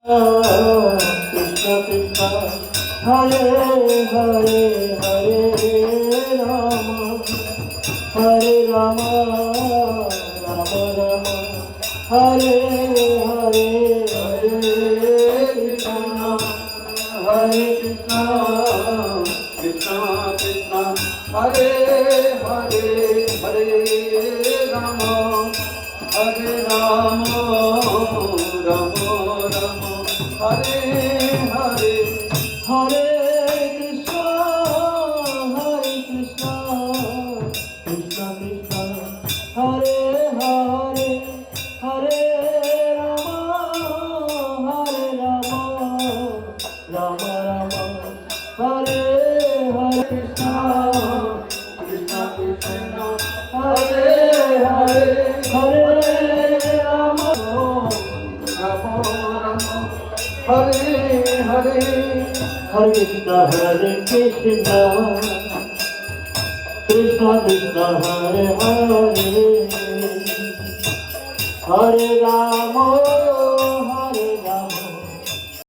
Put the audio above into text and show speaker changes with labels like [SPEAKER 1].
[SPEAKER 1] Krishna Krishna Hare Hare Hare Rama Hare Rama Rama Rama Hare Hare Hare Krishna Hare Krishna Krishna Krishna Hare Hare Hare Rama Hare Rama Rama Rama Hare Hare Hare Krishna Krishna Krishna Hare Hare Hare Rama Rama Rama Hare Hare Krishna Krishna Krishna Hare Hare Hare Rama Rama Rama Hare Hare Hare Krishna Krishna Krishna Hare Hare Hare Rama